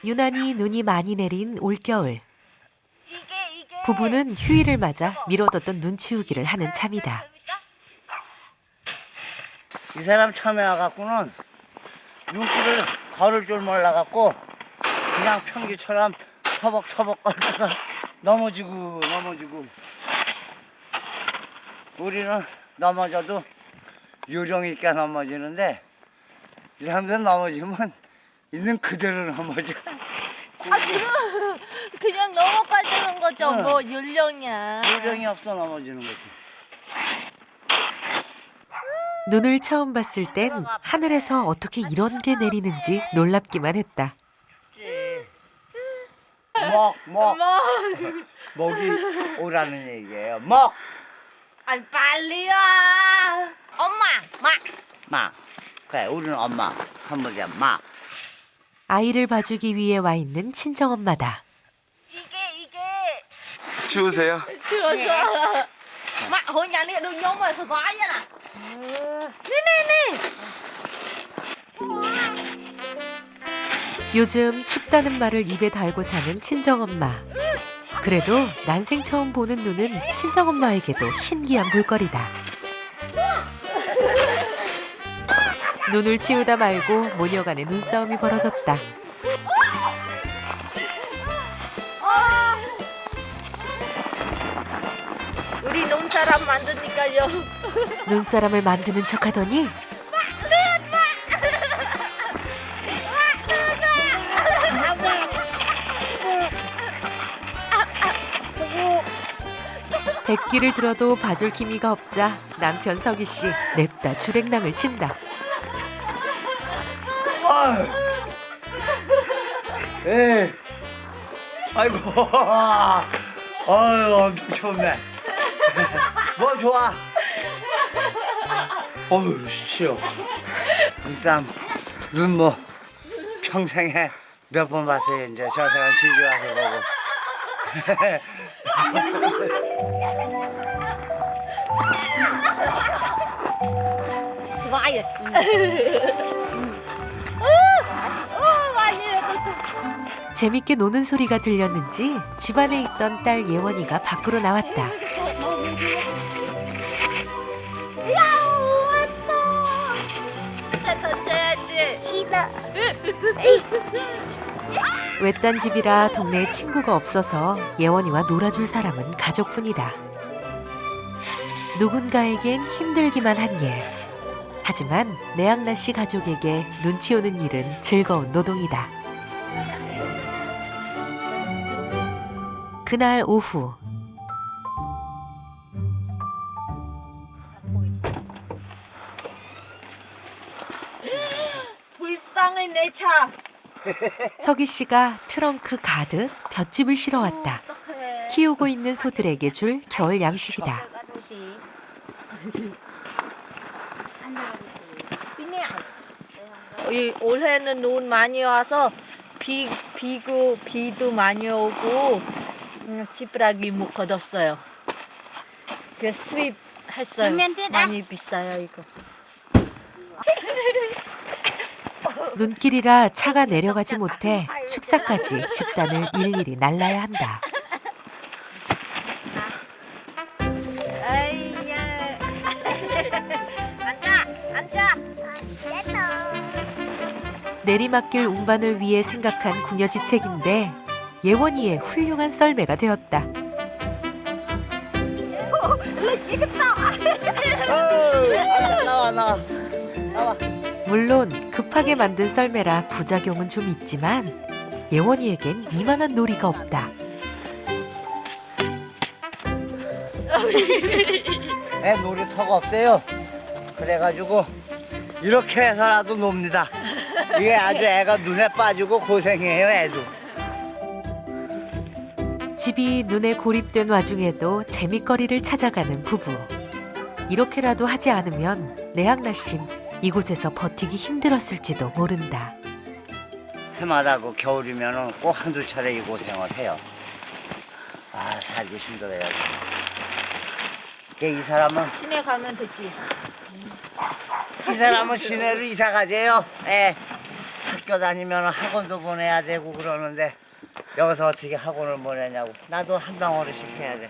유난히 눈이 많이 내린 올겨울. 부부는 휴일을 맞아 미뤄뒀던 눈치우기를 하는 참이다. 이 사람 처음에 와갖고는 눈길을 걸을 줄 몰라갖고 그냥 평기처럼 처벅처벅 걸다가 넘어지고 우리는 넘어져도 요령 있게 넘어지는데 이 사람들은 넘어지면 있는 그대로 넘어져. 그냥 넘어가지는 거죠. 응. 뭐 요령이야. 요령이 없어 넘어지는 거지. 눈을 처음 봤을 땐 하늘에서 어떻게 이런 게 내리는지 놀랍기만 했다. 먹이 오라는 얘기예요. 먹! 아니 빨리 와. 엄마, 막. 그래, 우리는 엄마. 한번이야 막. 아이를 봐주기 위해 와 있는 친정엄마다. 이게. 추우세요? 추워서. 막 hồi nhà này đừng nhông mà sợ quá vậy nè. nè. 요즘 춥다는 말을 입에 달고 사는 친정엄마. 그래도 난생 처음 보는 눈은 친정엄마에게도 신기한 볼거리다. 눈을 치우다 말고 모녀 간의 눈싸움이 벌어졌다. 우리 눈사람 만드니까요. 눈사람을 만드는 척하더니 백기를 들어도 봐줄 기미가 없자 남편 석희 씨 냅다 주랭랑을 친다. 에. 아이고. 아유, 엄청 춥네. 뭐 좋아? 어휴, 시려. 눈싸움, 눈 뭐 평생에 몇 번 봤어요. 이제 저 사람 시집 와서 보고. 좋아요. 재밌게 노는 소리가 들렸는지 집안에 있던 딸 예원이가 밖으로 나왔다. 외딴 집이라 동네에 친구가 없어서 예원이와 놀아줄 사람은 가족뿐이다. 누군가에겐 힘들기만 한 일. 하지만 내양나 씨 가족에게 눈치 오는 일은 즐거운 노동이다. 그날 오후 불쌍해 내 차. 석희 씨가 트렁크 가득 볏짚을 실어 왔다. 키우고 있는 소들에게 줄 겨울 양식이다. 올해는 눈 많이 와서 비도 많이 오고 지푸라기 못 걷었어요. 그래서 수입했어요. 많이 비싸요 이거. 눈길이라 차가 내려가지 못해 축사까지 집단을 일일이 날라야 한다. 아이야. 앉아. 내리막길 운반을 위해 생각한 궁여지책인데 예원이의 훌륭한 썰매가 되었다. 나와. 물론 급하게 만든 썰매라 부작용은 좀 있지만 예원이에겐 이만한 놀이가 없다. 애 놀이터가 없어요. 그래가지고 이렇게 해서라도 놉니다. 이게 아주 애가 눈에 빠지고 고생해요, 애도. 집이 눈에 고립된 와중에도 재밌거리를 찾아가는 부부. 이렇게라도 하지 않으면 내양나 씨는 이곳에서 버티기 힘들었을지도 모른다. 해마다 그 겨울이면은 꼭 한두 차례 이 고생을 해요. 아, 살기 힘들어요. 이 사람은 시내 가면 되지. 시내로 이사 가재요. 예. 학교 다니면 학원도 보내야 되고 그러는데 여기서 어떻게 학원을 보내냐고. 나도 한 덩어리씩 해야 돼.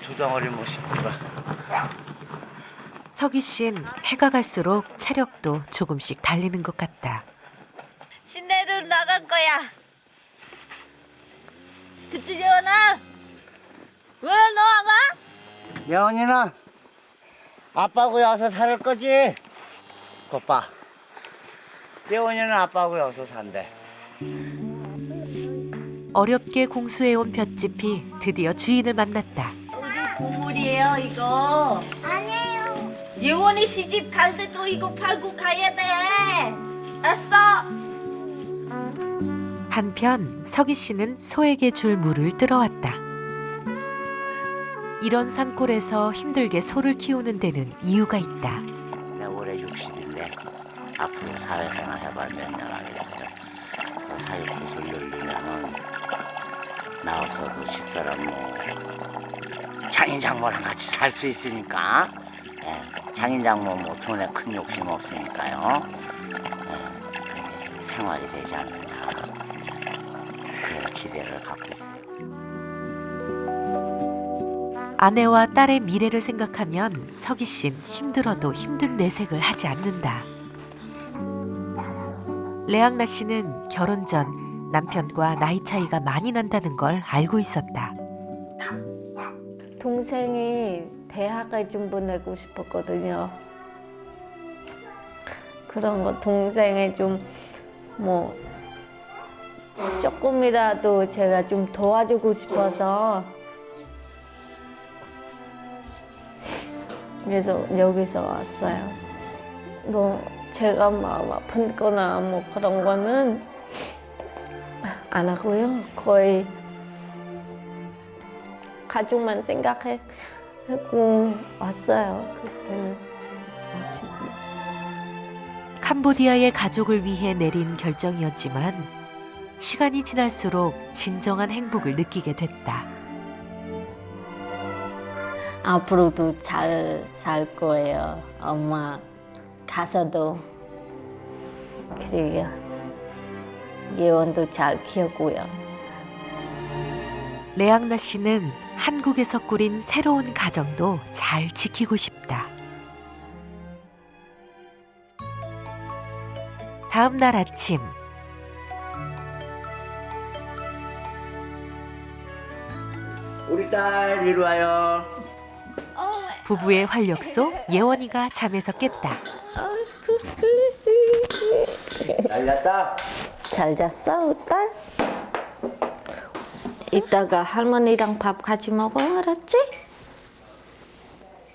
두 덩어리 못 싣고 가. 석희 씨는 해가 갈수록 체력도 조금씩 달리는 것 같다. 시내로 나갈 거야. 그치 예원아? 왜 너 안 와? 예원이는 아빠하고 여기서 살 거지? 그것 봐. 예원이는 아빠하고 여기서 산대. 어렵게 공수해온 볏짚이 드디어 주인을 만났다. 우리 보물이에요 이거. 아니에요. 예원이 시집 갈 때도 이거 팔고 가야 돼. 알았어? 한편 석희 씨는 소에게 줄 물을 들어왔다. 이런 산골에서 힘들게 소를 키우는 데는 이유가 있다. 내가 올해 60인데 앞으로 사회생활 해봐야 몇 년 하겠어요. 그래서 사회구슬 늘리면은 나 없어도 집사람 장인장모랑 같이 살 수 있으니까. 장인장모 돈에 큰 욕심 없으니까요. 생활이 되지 않느냐 그런 기대를 갖고 있어요. 아내와 딸의 미래를 생각하면 석희 씨는 힘들어도 힘든 내색을 하지 않는다. 레앙나 씨는 결혼 전 남편과 나이 차이가 많이 난다는 걸 알고 있었다. 동생이 대학을 좀 보내고 싶었거든요. 그런 거 동생이 좀 뭐 조금이라도 제가 좀 도와주고 싶어서 그래서 여기서 왔어요. 뭐 제가 마음 아픈 거나 뭐 그런 거는 안 하고요. 거의 가족만 생각하고 왔어요. 그때는. 캄보디아의 가족을 위해 내린 결정이었지만 시간이 지날수록 진정한 행복을 느끼게 됐다. 앞으로도 잘 살 거예요. 엄마 가서도 그리고 예원도 잘 키우고요. 레앙나 씨는 한국에서 꾸린 새로운 가정도 잘 지키고 싶다. 다음 날 아침 우리 딸 이리 와요. 부부의 활력소 예원이가 잠에서 깼다. 날렸다. 잘 잤어, 딸? 이따가 할머니랑 밥 같이 먹어, 알았지?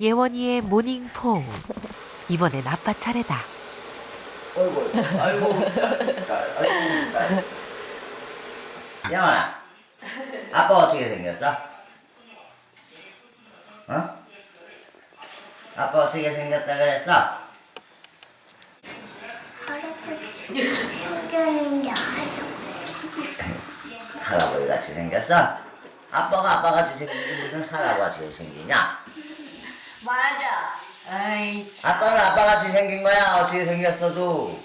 예원이의 모닝퐁. 이번엔 아빠 차례다. 아이고. 예원아, 아빠 어떻게 생겼어? 어? 아빠 어떻게 생겼다 그랬어? 할아버지 같이 생겼어? 아빠가 아빠같이 생기지 무슨 할아버지 생기냐? 맞아. 아이 참. 아빠는 아빠같이 생긴 거야. 어떻게 생겼어도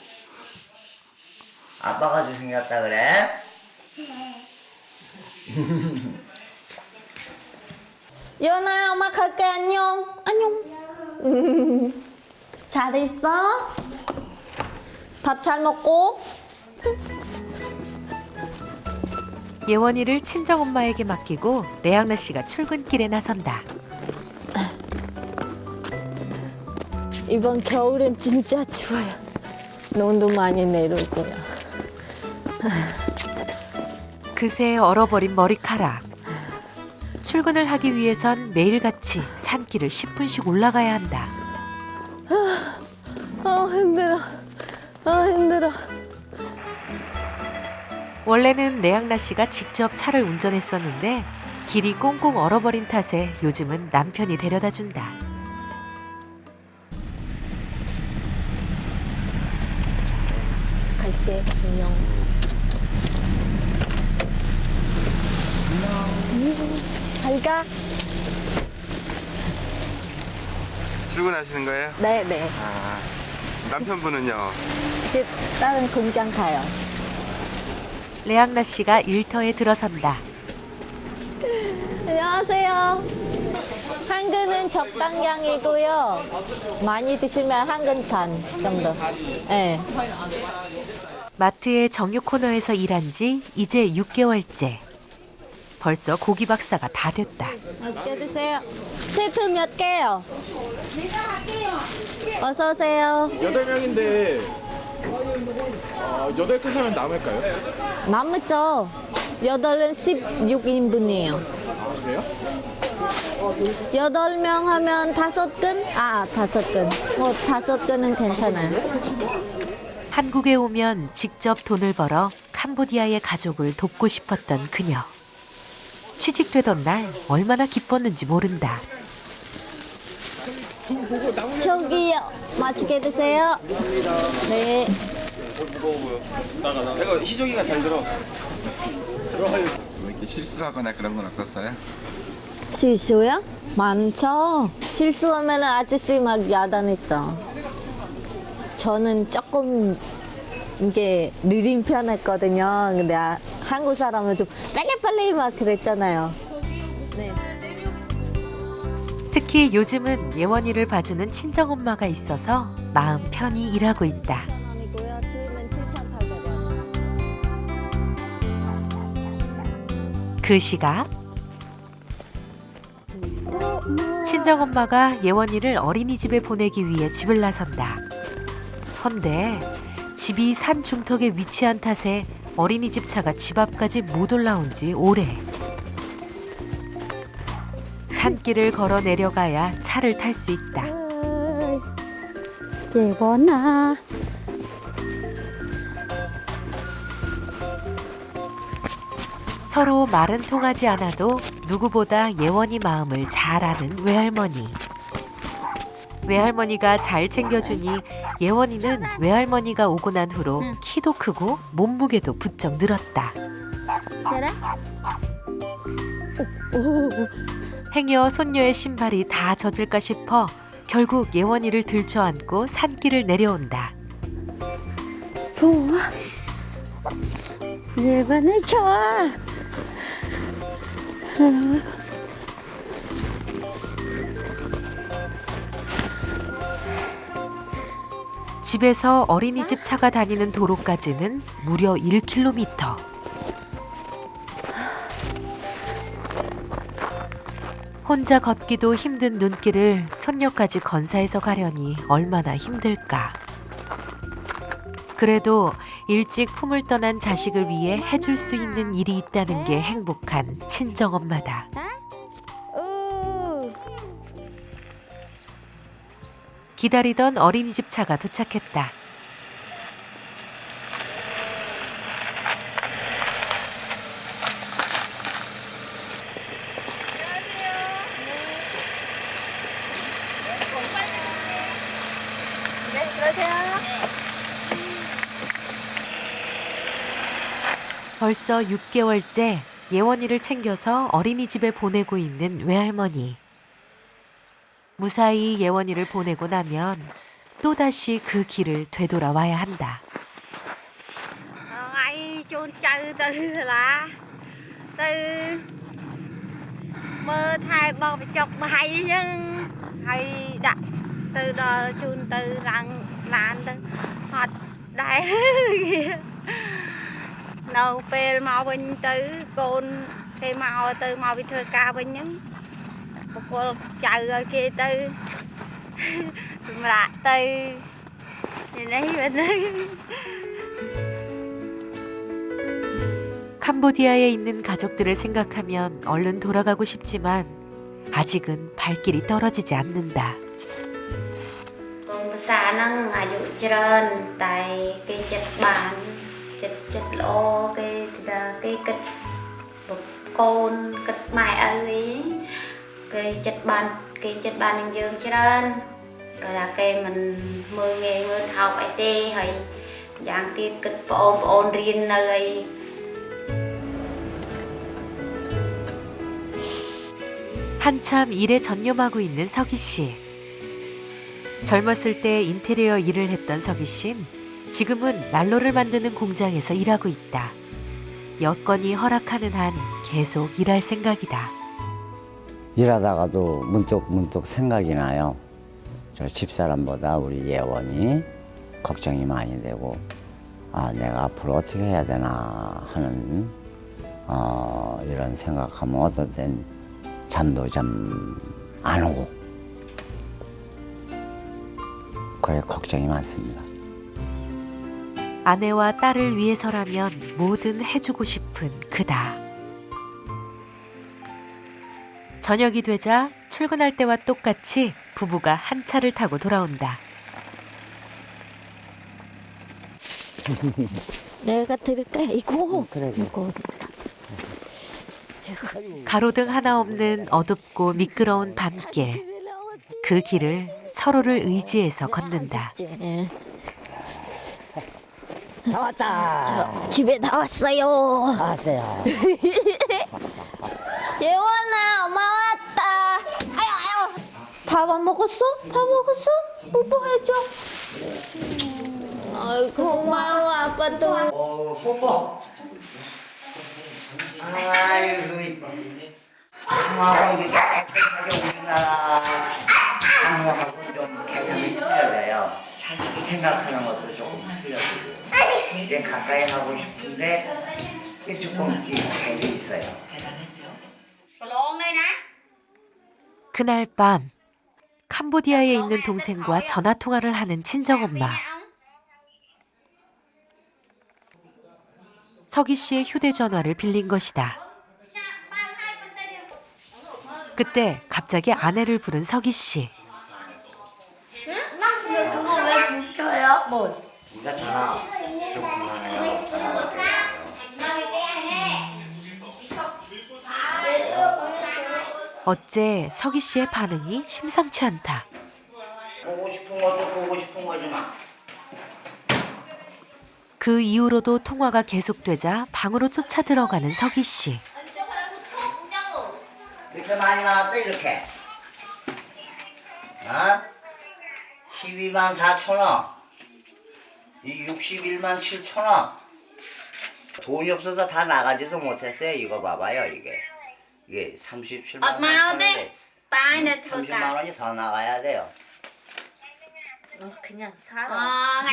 아빠같이 생겼다 그래? 예원아, 엄마 갈게. 안녕. 안녕. 잘 있어? 밥 잘 먹고? 예원이를 친정엄마에게 맡기고 레앙나 씨가 출근길에 나선다. 이번 겨울엔 진짜 추워요. 눈도 많이 내리고요. 그새 얼어버린 머리카락. 출근을 하기 위해선 매일같이 산길을 10분씩 올라가야 한다. 힘들어. 힘들어. 원래는 레앙나 씨가 직접 차를 운전했었는데 길이 꽁꽁 얼어버린 탓에 요즘은 남편이 데려다 준다. 갈게. 안녕. 잘 가. 출근하시는 거예요? 네. 아, 남편분은요? 다른 공장 가요. 레앙나 씨가 일터에 들어선다. 안녕하세요. 한근은 적당량이고요. 많이 드시면 한근 반 정도. 네. 마트의 정육 코너에서 일한 지 이제 6개월째. 벌써 고기 박사가 다 됐다. 맛있게 드세요. 세트 몇 개요? 어서 오세요. 8명인데 8개 사면 남을까요? 남았죠? 8은 16인분이에요. 아, 그래요? 8명 하면 5근? 5근. 뭐 5근은 괜찮아요. 한국에 오면 직접 돈을 벌어 캄보디아의 가족을 돕고 싶었던 그녀. 취직되던 날 얼마나 기뻤는지 모른다. 저기요. 맛있게 드세요. 네. 이거 희종이가 잘 들어. 뭐 이렇게 실수하거나 그런 건 없었어요? 실수요? 많죠. 실수하면 아저씨 막 야단했죠. 저는 조금 이게 느린 편했거든요. 근데 한국 사람은 좀 빨리빨리 막 그랬잖아요. 네. 특히 요즘은 예원이를 봐주는 친정엄마가 있어서 마음 편히 일하고 있다. 원이고요. 지금은 7,800원. 그 시각 친정엄마가 예원이를 어린이집에 보내기 위해 집을 나선다. 헌데 집이 산 중턱에 위치한 탓에 어린이집 차가 집 앞까지 못 올라온 지 오래. 산길을 걸어 내려가야 차를 탈 수 있다. 예원아. 서로 말은 통하지 않아도 누구보다 예원이 마음을 잘 아는 외할머니. 외할머니가 잘 챙겨주니 예원이는 외할머니가 오고 난 후로 키도 크고 몸무게도 부쩍 늘었다. 그래? 행여 손녀의 신발이 다 젖을까 싶어 결국 예원이를 들쳐안고 산길을 내려온다. 좋아. 예원이 좋아. 집에서 어린이집 차가 다니는 도로까지는 무려 1km. 혼자 걷기도 힘든 눈길을 손녀까지 건사해서 가려니 얼마나 힘들까. 그래도 일찍 품을 떠난 자식을 위해 해줄 수 있는 일이 있다는 게 행복한 친정엄마다. 기다리던 어린이집 차가 도착했다. 벌써 6개월째 예원이를 챙겨서 어린이집에 보내고 있는 외할머니. 무사히 예원이를 보내고 나면 또다시 그 길을 되돌아와야 한다. Ngày chôn trâu từ là từ mơ thai bao bị chọc mà hay nhưng hay đặt từ đó chôn từ rằng làn từ hoạt đại nào về màu bình từ cồn thì màu từ màu bị thừa ca bình những một cô chạy rồi kia từ lại từ nhìn đấy bên đây. 캄보디아에 있는 가족들을 생각하면 얼른 돌아가고 싶지만 아직은 발길이 떨어지지 않는다. Xã năng ở dụ trơn tại cái chất bàn chất lô cái kịch một côn kịch mài ấy cái chất bàn hình dương trơn rồi là cái mình mưa nghề mưa học ấy tê hay dạng kia kịch ôn riêng nơi. 한참 일에 전념하고 있는 석희 씨. 젊었을 때 인테리어 일을 했던 석희 씨는 지금은 난로를 만드는 공장에서 일하고 있다. 여건이 허락하는 한 계속 일할 생각이다. 일하다가도 문득 생각이 나요. 저 집사람보다 우리 예원이 걱정이 많이 되고, 아, 내가 앞으로 어떻게 해야 되나 하는 이런 생각하면 어떤 땐 잠도 좀 안 오고, 그래 걱정이 많습니다. 아내와 딸을 위해서라면 뭐든 해주고 싶은 그다. 저녁이 되자 출근할 때와 똑같이 부부가 한 차를 타고 돌아온다. 내가 들을까? 이거. 그래. 이거. 가로등 하나 없는 어둡고 미끄러운 밤길. 그 길을 서로를 의지해서 걷는다. 나왔다. 저 집에 나왔어요. 나왔어요. 예원아, 엄마 왔다. 아유. 밥 안 먹었어? 밥 먹었어? 뽀뽀해줘. 아이고, 고마워, 아빠도. 뽀뽀. 아이고 이뻐. 방어하고 이게 깨끗하게 우리나라 방어하고 좀 개념이 틀려져요. 생각하는 것도 조금 틀려지고. 이제 가까이 하고 싶은데 이게 조금 갭이 있어요. 그날 밤 캄보디아에 있는 동생과 전화 통화를 하는 친정엄마. 석희 씨의 휴대전화를 빌린 것이다. 그때 갑자기 아내를 부른 석희 씨. 그거 왜 붙여요? 뭐? 우리가 전화 좀 그만해요. 어째 석희 씨의 반응이 심상치 않다. 보고 싶은 것도 보고 싶은 거지만. 그 이후로도 통화가 계속되자 방으로 쫓아 들어가는 석희 씨. 이렇게 많이 나왔어 이렇게. 12만 4천 원. 이 61만 7천 원. 돈이 없어서 다 나가지도 못했어요. 이거 봐봐요 이게. 이게 37만 3천 원인데 30만 원이 더 나가야 돼요. 그냥 살아.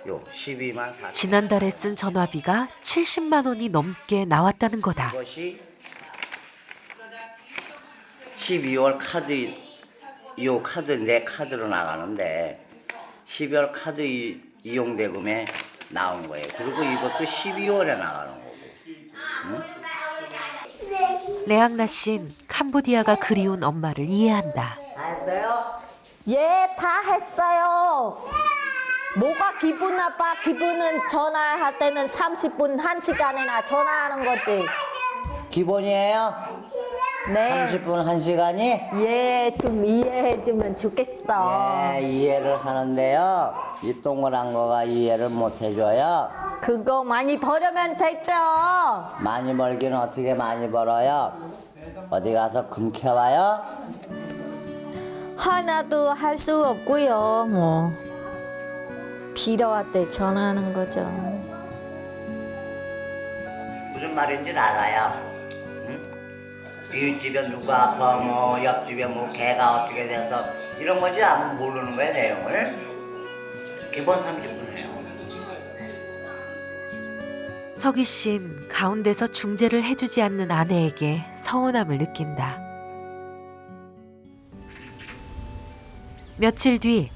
요 12만 4천 원. 지난달에 쓴 전화비가 70만 원이 넘게 나왔다는 거다. 이것이 12월 카드, 요 카드 내 카드로 나가는데 12월 카드 이용대금에 나온 거예요. 그리고 이것도 12월에 나가는 거고. 응? 레앙나 씨는 캄보디아가 그리운 엄마를 이해한다. 다 했어요? 예, 다 했어요. 뭐가 기분 나빠? 기분은 전화할 때는 30분, 1시간이나 전화하는 거지. 기본이에요? 네. 30분 1시간이? 예, 좀 이해해주면 좋겠어. 예, 이해를 하는데요. 이 동그란 거가 이해를 못 해줘요. 그거 많이 벌으면 되죠. 많이 벌기는 어떻게 많이 벌어요? 어디 가서 금 캐와요? 하나도 할 수 없고요. 뭐 필요할 때 전화하는 거죠. 무슨 말인지 알아요. 응? 이웃집에 누가 아파, 뭐 옆집에 뭐 개가 어떻게 돼서 이런 거지 아무 모르는 거야 내용을. 기본 30분 해요. 석희 씨는 가운데서 중재를 해주지 않는 아내에게 서운함을 느낀다. 며칠 뒤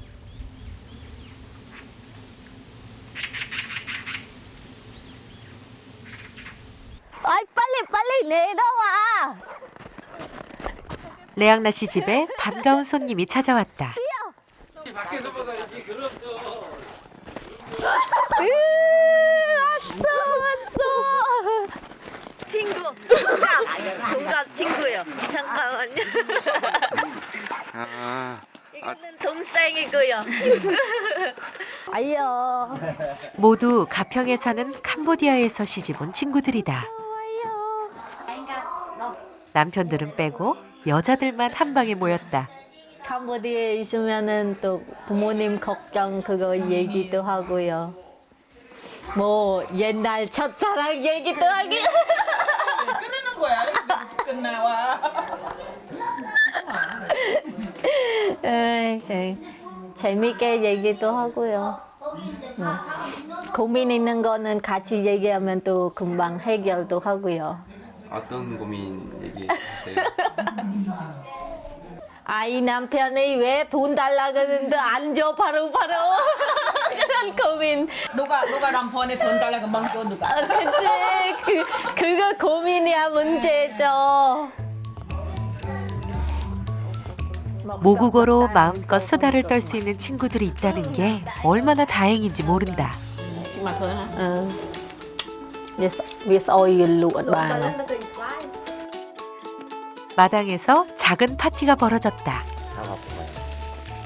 아이 빨리 내려와. 레앙나 씨 집에 반가운 손님이 찾아왔다. 왔어. 친구, 동갑 친구요. 잠깐만요. 이거는 동생이고요. 아이요. 모두 가평에 사는 캄보디아에서 시집온 친구들이다. 남편들은 빼고 여자들만 한 방에 모였다. 캄보디아에 있으면은 또 부모님 걱정 그거 얘기도 하고요. 뭐 옛날 첫사랑 얘기도 하고. 그러는 거야. 끝나와. 재밌게 얘기도 하고요. 고민 있는 거는 같이 얘기하면 또 금방 해결도 하고요. 어떤 고민 얘기하세요? 아이 남편이 왜 돈 달라 그러는데 안 줘 바로 그런 고민. 누가 남편에 돈 달라고 멍줘 누가. 그치 그거 고민이야 문제죠. 모국어로 마음껏 수다를 떨 수 있는 친구들이 있다는 게 얼마나 다행인지 모른다. 마당에서 작은 파티가 벌어졌다.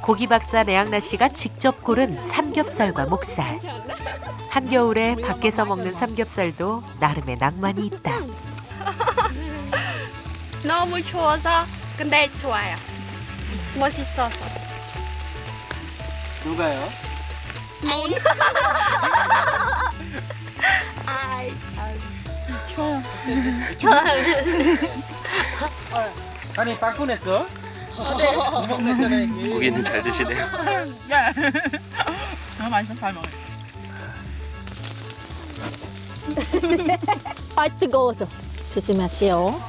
고기 박사 레앙나 씨가 직접 고른 삼겹살과 목살. 한겨울에 밖에서 먹는 삼겹살도 나름의 낭만이 있다. 너무 추워서 근데 좋아요. 멋있어서. 누가요? 아이, 아니 바꾸냈어? 네. 고기는 잘 드시네요. 맛있어 잘 먹어. 아 뜨거워서 조심하시오.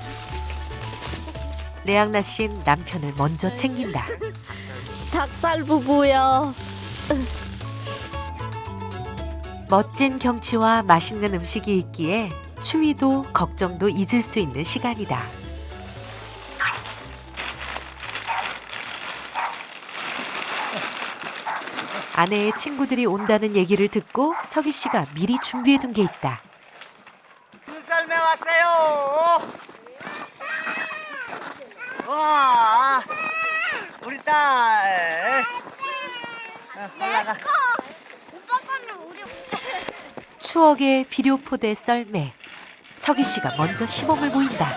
레앙나 씨는 남편을 먼저 챙긴다. 닭살 부부요. 멋진 경치와 맛있는 음식이 있기에 추위도 걱정도 잊을 수 있는 시간이다. 아내의 친구들이 온다는 얘기를 듣고 석희 씨가 미리 준비해둔 게 있다. 눈썰매 왔어요. 와, 우리 딸. 올라가. 추억의 비료포대 썰매. 석희 씨가 먼저 시범을 보인다.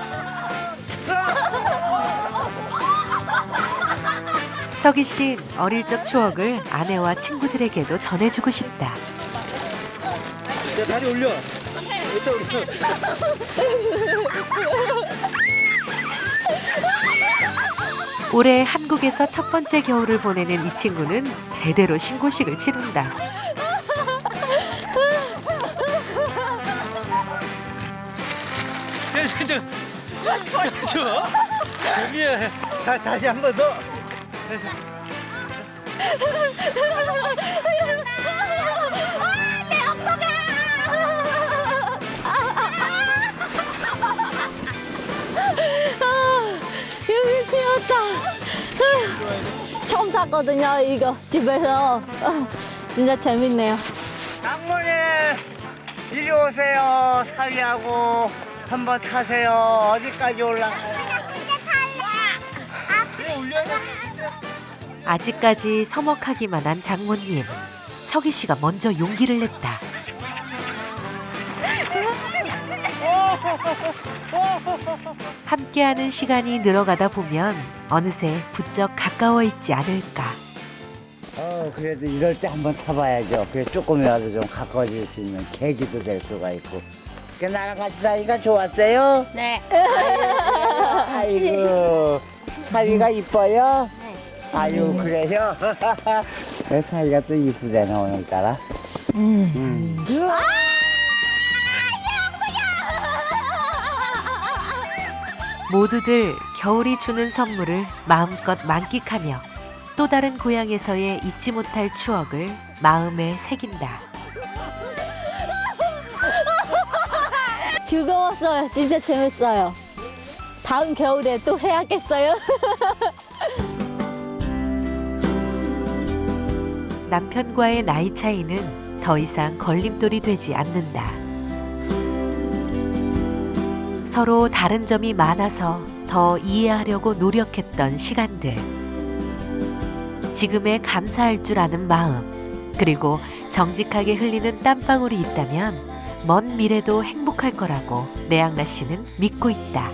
석희 씨는 어릴 적 추억을 아내와 친구들에게도 전해주고 싶다. 야 다리 올려. 이따 올려. 올해 한국에서 첫 번째 겨울을 보내는 이 친구는 제대로 신고식을 치른다. 준비해. 다시 한 번 더. 여기 지었다. 처음 탔거든요 이거 집에서. 진짜 재밌네요. 장모님, 이리 오세요. 사위하고 한번 타세요. 어디까지 올라가요? 아직까지 서먹하기만 한 장모님. 석희 씨가 먼저 용기를 냈다. 함께하는 시간이 늘어가다 보면 어느새 부쩍 가까워 있지 않을까. 그래도 이럴 때 한번 타봐야죠. 그래 조금이라도 좀 가까워질 수 있는 계기도 될 수가 있고. 나랑 같이 사니까 좋았어요? 네. 아이고, 사위가 이뻐요? 네. 아유, 그래요? 내 사위가 또 이쁘대나 오늘따라. 모두들 겨울이 주는 선물을 마음껏 만끽하며 또 다른 고향에서의 잊지 못할 추억을 마음에 새긴다. 즐거웠어요. 진짜 재밌어요. 다음 겨울에 또 해야겠어요. 남편과의 나이 차이는 더 이상 걸림돌이 되지 않는다. 서로 다른 점이 많아서 더 이해하려고 노력했던 시간들. 지금에 감사할 줄 아는 마음, 그리고 정직하게 흘리는 땀방울이 있다면 먼 미래도 행복할 거라고 레앙나 씨는 믿고 있다.